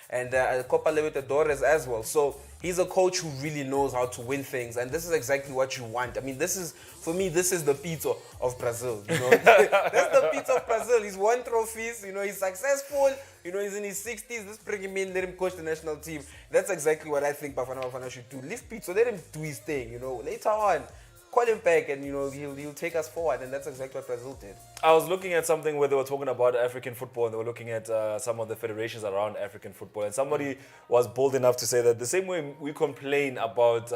and Copa Libertadores as well. So he's a coach who really knows how to win things, and this is exactly what you want. I mean, for me, this is the pizza of Brazil. That's the pizza of Brazil. He's won trophies. He's successful. He's in his 60s. Let's bring him in, let him coach the national team. That's exactly what I think Bafana Bafana should do. Leave pizza, let him do his thing. Later on, call him back and he'll take us forward, and that's exactly what Brazil did. I was looking at something where they were talking about African football and they were looking at some of the federations around African football, and somebody was bold enough to say that the same way we complain about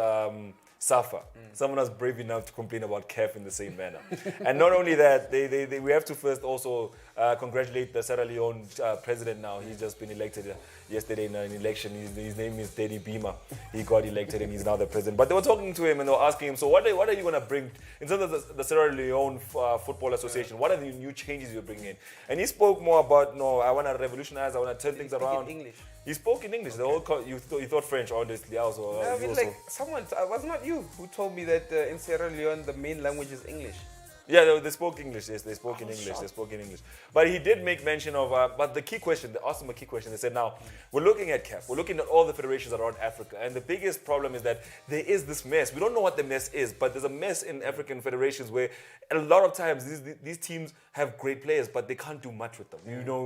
SAFA, someone was brave enough to complain about CAF in the same manner. And not only that, we have to first also congratulate the Sierra Leone president now. He's just been elected yesterday in an election. His name is Daddy Beamer. He got elected and he's now the president. But they were talking to him and they were asking him, so what are you going to bring in terms of the Sierra Leone Football Association? What are the new changes you're bringing in? And he spoke more about, I want to revolutionize, I want to turn things around. In English. He spoke in English. Okay. You thought French, honestly. Also, I mean, someone, was not you who told me that in Sierra Leone the main language is English. Yeah, they spoke English. Yes, they spoke in English. They spoke in English. But he did make mention of. But the key question, they asked him a key question. They said, now we're looking at CAF. We're looking at all the federations around Africa, and the biggest problem is that there is this mess. We don't know what the mess is, but there's a mess in African federations where a lot of times these teams have great players, but they can't do much with them.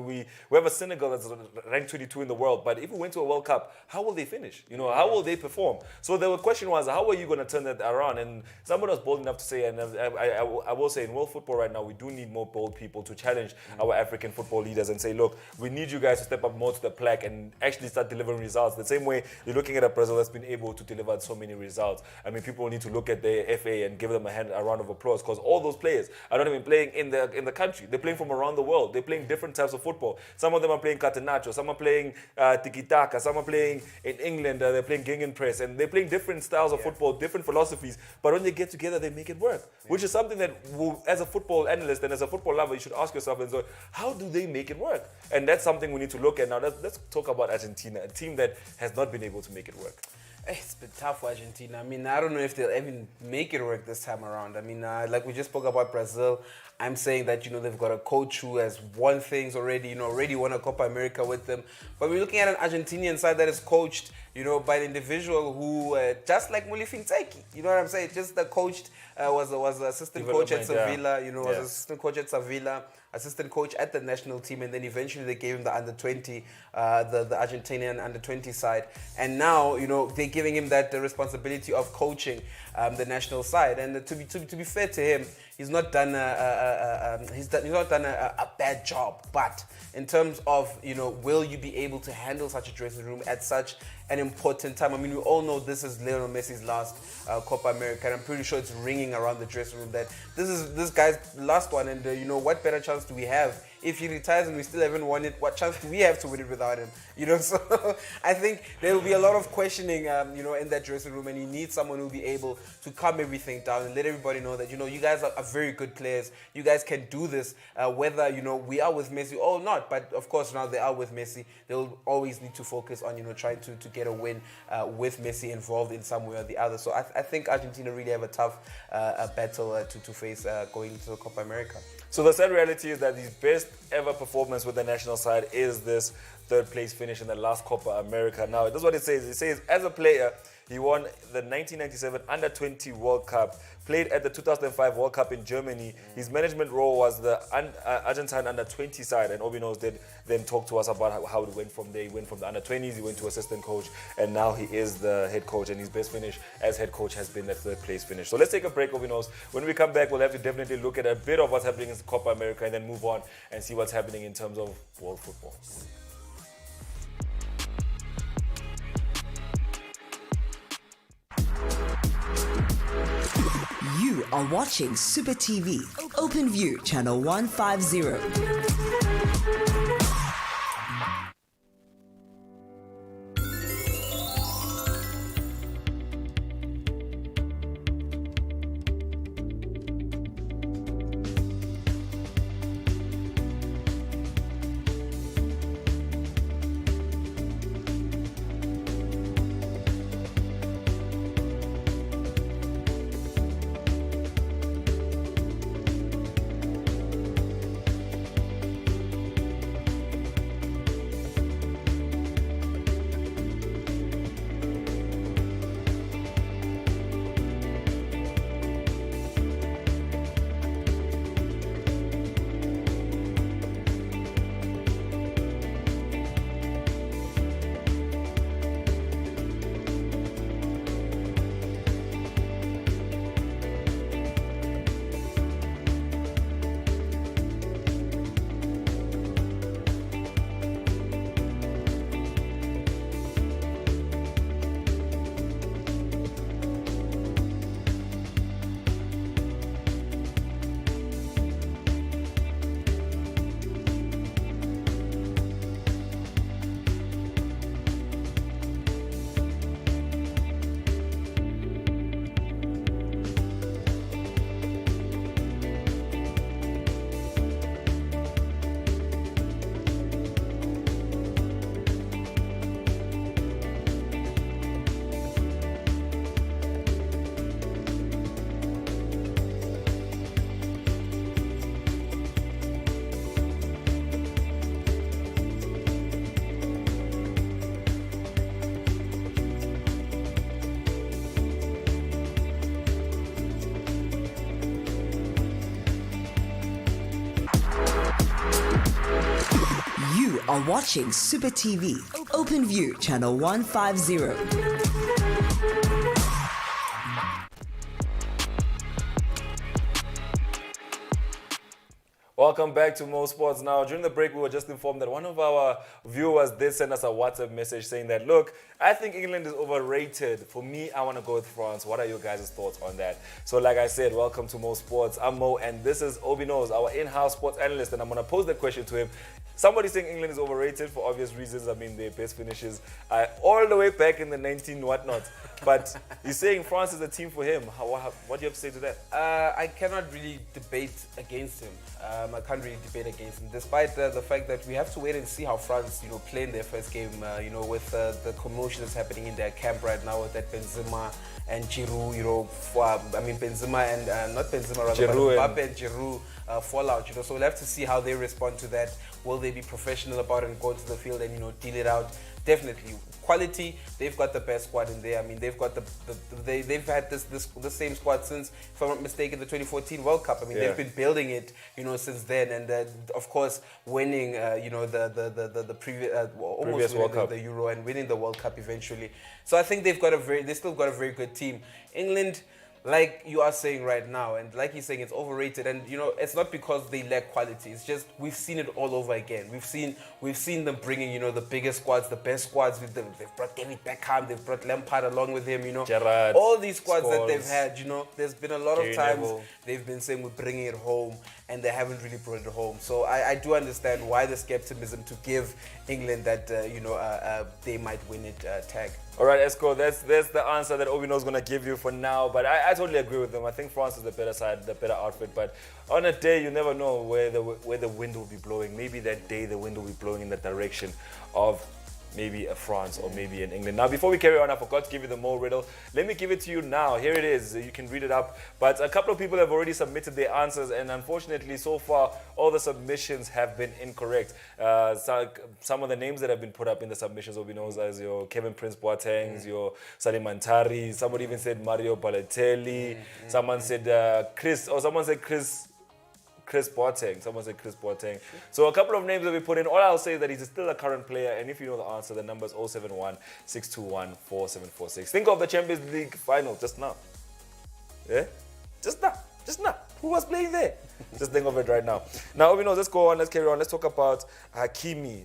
We have a Senegal that's ranked 22 in the world, but if we went to a World Cup, how will they finish? How will they perform? So the question was, how are you going to turn that around? And someone was bold enough to say, and I will say, in world football right now, we do need more bold people to challenge our African football leaders and say, look, we need you guys to step up more to the plaque and actually start delivering results. The same way you're looking at a Brazil that's been able to deliver so many results. I mean, people need to look at the FA and give them a round of applause, because all those players are not even playing in the country. They're playing from around the world. They're playing different types of football. Some of them are playing catenaccio, some are playing tiki-taka, some are playing in England, they're playing gegenpress, and they're playing different styles of football, different philosophies, but when they get together, they make it work, which is something that, as a football analyst and as a football lover, you should ask yourself, and so, how do they make it work? And that's something we need to look at now. Let's talk about Argentina, a team that has not been able to make it work. It's been tough for Argentina. I mean, I don't know if they'll even make it work this time around. I mean, like we just spoke about Brazil, I'm saying that, they've got a coach who has won things already, already won a Copa America with them. But we're looking at an Argentinian side that is coached, by an individual who, just like Molefi Ntseki, you know what I'm saying? Just the coached, was assistant coach at Sevilla, was assistant coach at Sevilla. assistant coach at the national team, and then eventually they gave him the under-20, the Argentinian under-20 side, and now they're giving him the responsibility of coaching the national side. And to be fair to him, he's not done a bad job. But in terms of will you be able to handle such a dressing room at such an important time? I mean, we all know this is Lionel Messi's last Copa America, and I'm pretty sure it's ringing around the dressing room that this is this guy's last one. And what better chance do we have if he retires and we still haven't won it? What chance do we have to win it without him? So I think there will be a lot of questioning, in that dressing room, and you need someone who will be able to calm everything down and let everybody know that you guys are very good players. You guys can do this, whether we are with Messi or not. But of course, now they are with Messi, they'll always need to focus on trying to get a win with Messi involved in some way or the other. So I think Argentina really have a tough battle to face going into the Copa America. So the sad reality is that his best ever performance with the national side is this third place finish in the last Copa America. Now, this is what it says. It says, as a player, he won the 1997 Under-20 World Cup, played at the 2005 World Cup in Germany. His management role was the Argentine Under-20 side, and OB.KNOWS did then talk to us about how it went from there. He went from the Under-20s, he went to assistant coach, and now he is the head coach, and his best finish as head coach has been that third place finish. So let's take a break, OB.KNOWS. When we come back, we'll have to definitely look at a bit of what's happening in Copa America and then move on and see what's happening in terms of world football. You are watching Super TV, Open View, channel 150. You are watching Super TV, Open View, channel 150. Welcome back to Mo Sports. Now, during the break, we were just informed that one of our viewers did send us a WhatsApp message saying that, look, I think England is overrated. For me, I want to go with France. What are your guys' thoughts on that? So like I said, welcome to Mo Sports. I'm Mo, and this is OB.KNOWS, our in-house sports analyst, and I'm going to pose that question to him. Somebody saying England is overrated for obvious reasons. I mean, their best finishes are all the way back in the 19 whatnot. But he's saying France is a team for him. What do you have to say to that? I cannot really debate against him. I can't really debate against him, despite the fact that we have to wait and see how France, play in their first game. With the commotion that's happening in their camp right now with that Benzema and Giroud. Benzema and not Benzema, rather, Giroud but Mbappe and Giroud fallout. So we'll have to see how they respond to that. Will they be professional about it and go to the field and, you know, deal it out? Definitely. Quality, they've got the best squad in there. I mean, they've got they've had the same squad since, if I'm not mistaken, the 2014 World Cup. I mean, they've been building it, you know, since then, and of course, winning, you know, the previous World Cup, the Euro, and winning the World Cup eventually. So I think they still got a very good team. England, like you are saying right now, and like you're saying, it's overrated. And you know, it's not because they lack quality. It's just we've seen it all over again. We've seen them bringing, you know, the biggest squads, the best squads. They've brought David Beckham, they've brought Lampard along with him. You know, Gerrard, all these squads that Scholes, they've had. You know, there's been a lot Gary of times Neville. they've been saying we're bringing it home, and they haven't really brought it home. So I do understand why the skepticism to give England that you know they might win it tag. All right, Esco, that's the answer that Obino is going to give you for now. But I totally agree with them. I think France is the better side, the better outfit. But on a day, you never know where the wind will be blowing. Maybe that day the wind will be blowing in the direction of maybe a France or maybe in England. Now, before we carry on, I forgot to give you the Mo riddle. Let me give it to you now. Here it is. You can read it up. But a couple of people have already submitted their answers, and unfortunately, so far, all the submissions have been incorrect. Some of the names that have been put up in the submissions will be known as your Kevin Prince Boatengs, your Salim Mantari. Somebody even said Mario Balotelli. Someone said Chris Boateng. Someone said Chris Boateng. So a couple of names that we put in. All I'll say is that he's still a current player. And if you know the answer, the number is 071 621 4746. Think of the Champions League final just now. Yeah? Just now. Who was playing there? Just think of it right now. Now, let's go on. Let's carry on. Let's talk about Hakimi.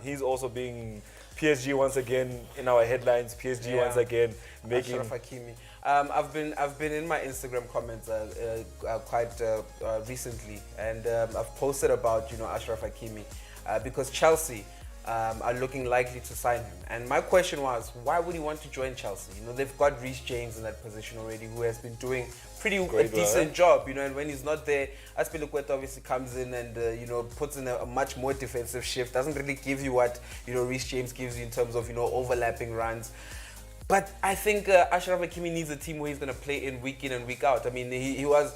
He's also being PSG once again in our headlines. PSG once again making... Ashraf Hakimi. I've been in my Instagram comments quite recently, and I've posted about, you know, Ashraf Hakimi because Chelsea are looking likely to sign him. And my question was, why would he want to join Chelsea? You know, they've got Reece James in that position already, who has been doing a decent job, you know, and when he's not there, Azpilicueta obviously comes in and, you know, puts in a much more defensive shift, doesn't really give you what, you know, Reece James gives you in terms of, you know, overlapping runs. But I think Ashraf Hakimi needs a team where he's going to play in and week out. I mean, he was,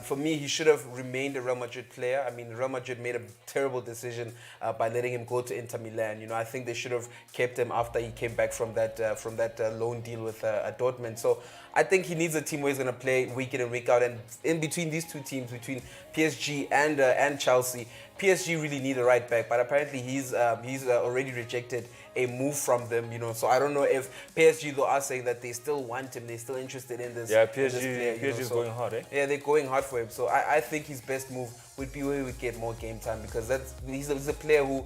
for me, he should have remained a Real Madrid player. I mean, Real Madrid made a terrible decision by letting him go to Inter Milan. You know, I think they should have kept him after he came back from that loan deal with Dortmund. So I think he needs a team where he's going to play week in and week out. And in between these two teams, between PSG and Chelsea, PSG really need a right back, but apparently he's already rejected a move from them, you know. So I don't know if PSG though are saying that they still want him, they're still interested in this. Yeah, this player, PSG is going hard, eh? Yeah, they're going hard for him. So I think his best move would be where we get more game time, because he's a player who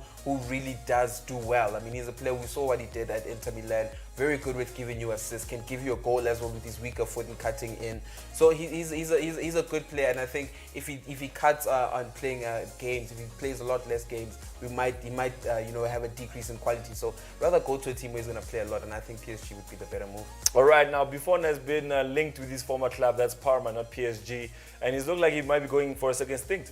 really does do well. I mean, he's a player, we saw what he did at Inter Milan. Very good with giving you assists, can give you a goal as well with his weaker foot and cutting in. So he's a good player, and I think if he cuts on playing games, if he plays a lot less games, he might you know, have a decrease in quality. So rather go to a team where he's going to play a lot, and I think PSG would be the better move. All right, now Buffon has been linked with his former club, that's Parma, not PSG, and he's looked like he might be going for a second stint.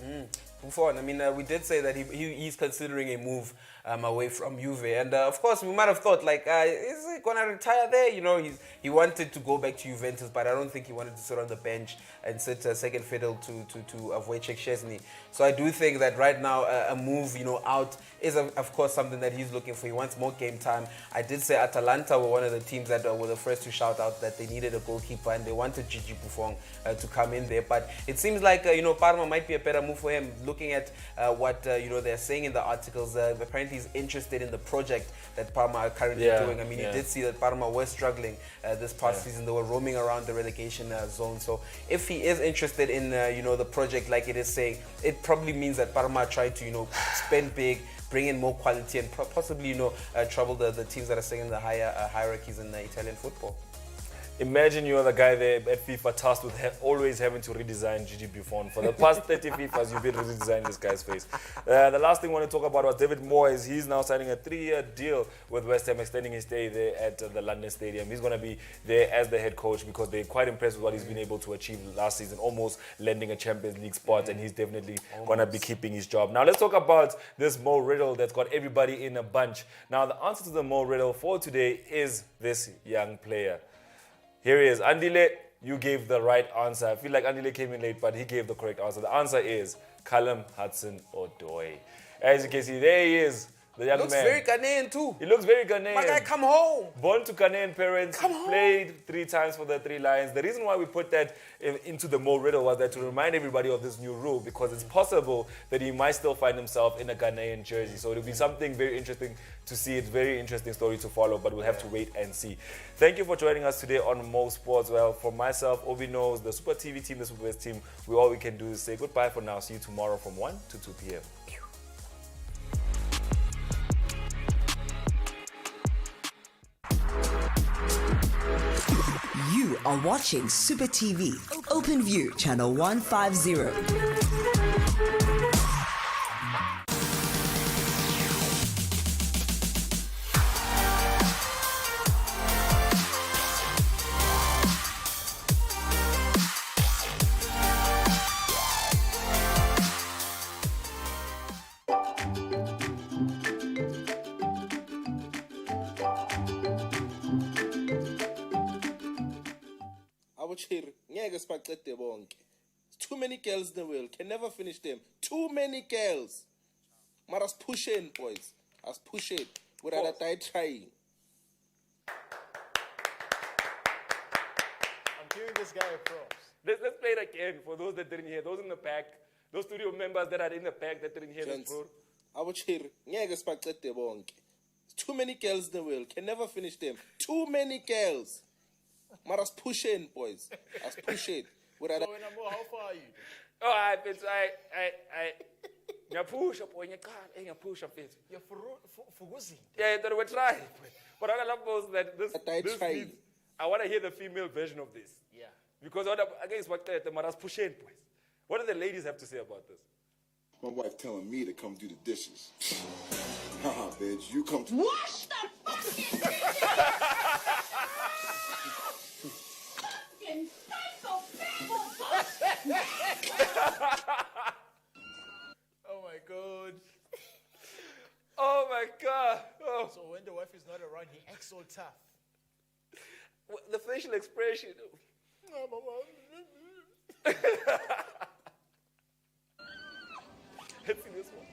Buffon, I mean, we did say that he's considering a move away from Juve, and of course we might have thought, like, is he gonna retire there? You know, he wanted to go back to Juventus, but I don't think he wanted to sit on the bench and sit second fiddle to Wojciech Szczesny. So I do think that right now a move, you know, out is of course something that he's looking for. He wants more game time. I did say Atalanta were one of the teams that were the first to shout out that they needed a goalkeeper and they wanted Gigi Buffon to come in there. But it seems like you know, Parma might be a better move for him. Looking at what you know, they're saying in the articles, apparently he's interested in the project that Parma are currently doing. I mean, you did see that Parma were struggling this past season. They were roaming around the relegation zone. So if he is interested in you know, the project, like it is saying, it probably means that Parma tried to, you know, spend big, bring in more quality, and possibly, you know, trouble the teams that are staying in the higher hierarchies in Italian football. Imagine you're the guy there at FIFA tasked with always having to redesign Gigi Buffon. For the past 30 FIFAs, you've been redesigning this guy's face. The last thing I want to talk about was David Moyes. He's now signing a 3-year deal with West Ham, extending his stay there at the London Stadium. He's going to be there as the head coach because they're quite impressed with what he's been able to achieve last season, almost landing a Champions League spot, and he's definitely going to be keeping his job. Now, let's talk about this Mo riddle that's got everybody in a bunch. Now, the answer to the Mo riddle for today is this young player. Here he is. Andile, you gave the right answer. I feel like Andile came in late, but he gave the correct answer. The answer is Callum Hudson-Odoi. As you can see, there he is, the young Looks man. very Ghanaian too. He looks very Ghanaian. My guy, come home. Born to Ghanaian parents, Come on. played 3 times for the Three Lions. The reason why we put that into the Mo riddle was that to remind everybody of this new rule, because it's possible that he might still find himself in a Ghanaian jersey. So it'll be something very interesting to see. It's a very interesting story to follow, but we'll have to wait and see. Thank you for joining us today on Mo Sports. Well, for myself, OB.KNOWS, the Super TV team, the Super Bets team, all we can do is say goodbye for now. See you tomorrow from 1 to 2 p.m. You are watching Super TV, Open View, channel 150. Abotshiri, ngeke sibaqede bonke. Too many girls in the world, can never finish them. Too many girls. Mara us push in, boys. Us push it. We'd rather die trying. I'm giving this guy a props. Let's play it again for those that didn't hear. Those in the back, those studio members that are in the back that didn't hear this, Gents, bro. Abotshiri, ngeke sibaqede bonke. Too many girls in the world, can never finish them. Too many girls. Mara us push in, boys. Us push it. We'd rather... So, how far are you? Oh, I ngiyapusha boy, ngiyapusha mfethu. You're fuguzing. Yeah, that we're trying. But I love those that this trying. needs, I want to hear the female version of this. Yeah. Because against what the Maras pushing, boys. What do the ladies have to say about this? My wife telling me to come do the dishes. Haha, bitch, you come to... Wash the fucking Oh my god. Oh my God. Oh. So when the wife is not around, he acts so tough. The facial expression. Let's see this one.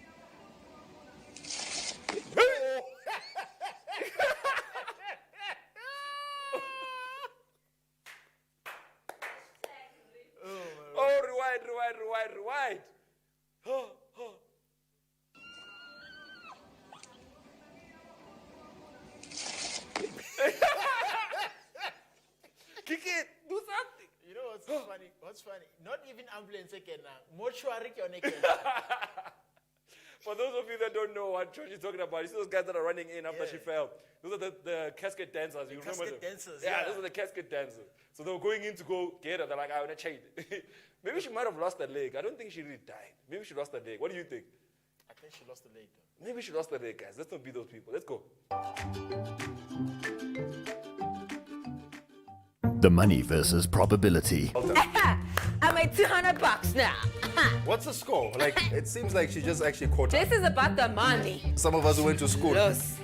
Oh, rewind. Oh. Kick it. Do something. You know what's funny? What's funny? Not even ambulance again now. Mortuary again. For those of you that don't know what George is talking about, you see those guys that are running in after she fell. Those are the casket dancers. You remember them? Dancers, Yeah, those are the casket dancers. So they were going in to go get her. They're like, I want to change it. Maybe she might have lost her leg. I don't think she really died. Maybe she lost her leg. What do you think? I think she lost the leg though. Maybe she lost her leg, guys. Let's not be those people. Let's go. The money versus probability. I made $200 now. What's the score? Like, it seems like she just actually caught up. This is about the money. Some of us who went to school. Los.